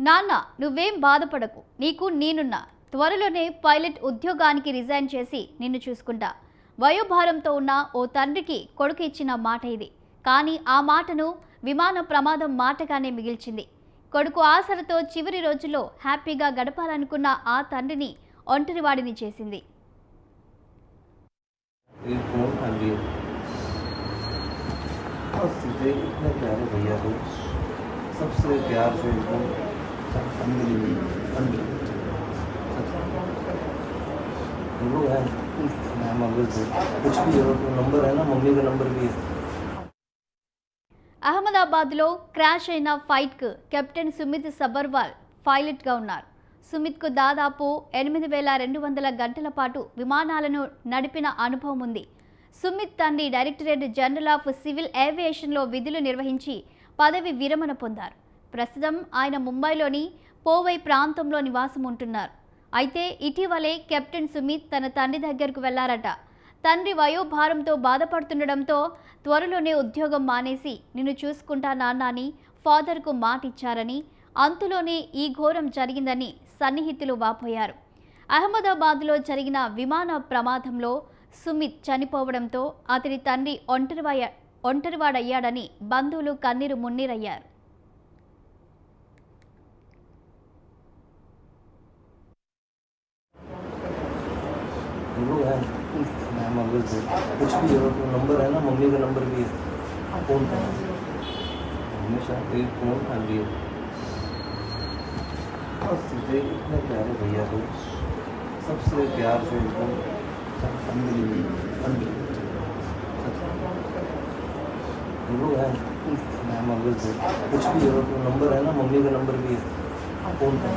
నాన్న నువ్వేం బాధపడకు, నీకు నేనున్నా. త్వరలోనే పైలట్ ఉద్యోగానికి రిజైన్ చేసి నిన్ను చూసుకుంటా. వయోభారంతో ఉన్న ఓ తండ్రికి కొడుకు ఇచ్చిన మాట ఇది. కానీ ఆ మాటను విమాన ప్రమాదం మాటగానే మిగిల్చింది. కొడుకు ఆశలతో చివరి రోజుల్లో హ్యాపీగా గడపాలనుకున్న ఆ తండ్రిని ఒంటరివాడిని చేసింది. सबसे प्यार से एकदम हम लोग हैं कुछ भी जरूरत हो नंबर है ना मम्मी का नंबर भी है. అహ్మదాబాద్లో క్రాష్ అయిన ఫ్లైట్కు కెప్టెన్ సుమిత్ సబర్వాల్ పైలట్గా ఉన్నారు. సుమిత్కు దాదాపు 8,200 గంటల పాటు విమానాలను నడిపిన అనుభవం ఉంది. సుమిత్ తండ్రి డైరెక్టరేట్ జనరల్ ఆఫ్ సివిల్ ఏవియేషన్లో విధులు నిర్వహించి పదవి విరమణ పొందారు. ప్రస్తుతం ఆయన ముంబైలోని పోవై ప్రాంతంలో నివాసం ఉంటున్నారు. అయితే ఇటీవలే కెప్టెన్ సుమిత్ తన తండ్రి దగ్గరకు వెళ్లారట. తండ్రి వయోభారంతో బాధపడుతుండడంతో త్వరలోనే ఉద్యోగం మానేసి నిన్ను చూసుకుంటా నాన్న అని ఫాదర్కు మాటిచ్చారని, అంతులోనే ఈ ఘోరం జరిగిందని సన్నిహితులు వాపోయారు. అహ్మదాబాద్లో జరిగిన విమాన ప్రమాదంలో సుమిత్ చనిపోవడంతో అతడి తండ్రి ఒంటరివాడయ్యాడని బంధువులు కన్నీరు మున్నీరయ్యారు. कुछ भी जरूरत हो नंबर है ना मम्मी का नंबर भी है फोन पे हमेशा एक फोन कर लिए सीधे इतने प्यारे भैया को सबसे प्यार से एकदम हम लोग हैं कुछ भी जरूरत हो नंबर है ना मम्मी का नंबर भी है फोन पे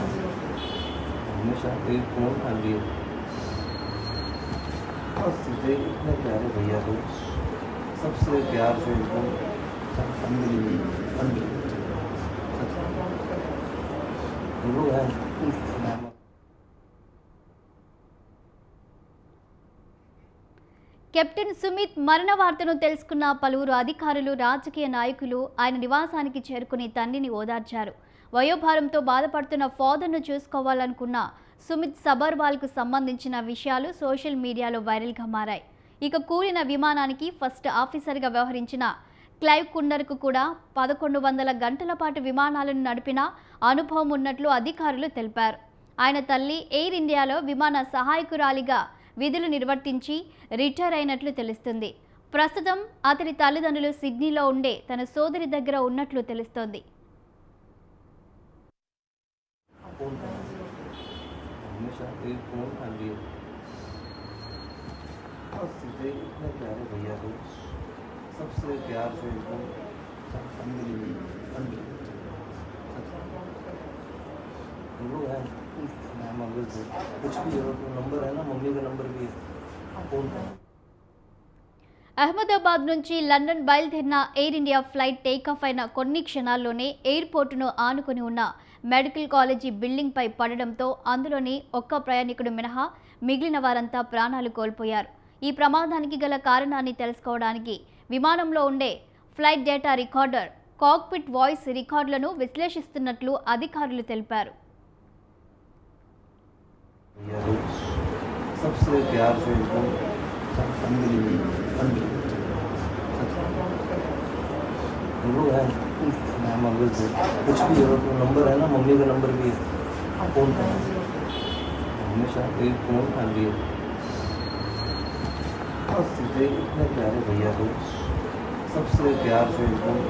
हमेशा एक फोन कर लिए सीधे इतने प्यारे भैया को सबसे प्यार से एकदम हम लोग हैं. కెప్టెన్ సుమిత్ మరణ వార్తను తెలుసుకున్న పలువురు అధికారులు, రాజకీయ నాయకులు ఆయన నివాసానికి చేరుకుని తండ్రిని ఓదార్చారు. వయోభారంతో బాధపడుతున్న ఫాదర్ను చూసుకోవాలనుకున్న సుమిత్ సబర్వాల్కు సంబంధించిన విషయాలు సోషల్ మీడియాలో వైరల్గా మారాయి. ఇక కూలిన విమానానికి ఫస్ట్ ఆఫీసర్గా వ్యవహరించిన క్లైవ్ కుండర్కు కూడా 1,100 గంటల పాటు విమానాలను నడిపిన అనుభవం ఉన్నట్లు అధికారులు తెలిపారు. ఆయన తల్లి ఎయిర్ ఇండియాలో విమాన సహాయకురాలిగా విధులు నిర్వర్తించి రిటైర్ అయినట్లు తెలుస్తుంది. ప్రస్తుతం అతడి తల్లిదండ్రులు సిడ్నీలో ఉండే తన సోదరి దగ్గర ఉన్నట్లు తెలుస్తోంది. एक फोन कर लिए सीधे इतने प्यारे भैया को सबसे प्यार से एकदम हम लोग हैं कुछ भी जरूरत हो नंबर है ना मम्मी का नंबर भी है फोन पे. అహ్మదాబాద్ నుంచి లండన్ బయలుదేరిన ఎయిర్ ఇండియా ఫ్లైట్ టేకాఫ్ అయిన కొన్ని క్షణాల్లోనే ఎయిర్పోర్టును ఆనుకొని ఉన్న మెడికల్ కాలేజీ బిల్డింగ్పై పడడంతో అందులోని ఒక్క ప్రయాణికుడు మినహా మిగిలిన వారంతా ప్రాణాలు కోల్పోయారు. ఈ ప్రమాదానికి గల కారణాన్ని తెలుసుకోవడానికి విమానంలో ఉండే flight data recorder, cockpit voice రికార్డులను విశ్లేషిస్తున్నట్లు అధికారులు తెలిపారు. हम लोग हैं कुछ भी जरूरत हो नंबर है ना मम्मी का नंबर भी है फोन पे हमेशा एक फोन कर लिए सीधे इतने प्यारे भैया को सबसे प्यार से एकदम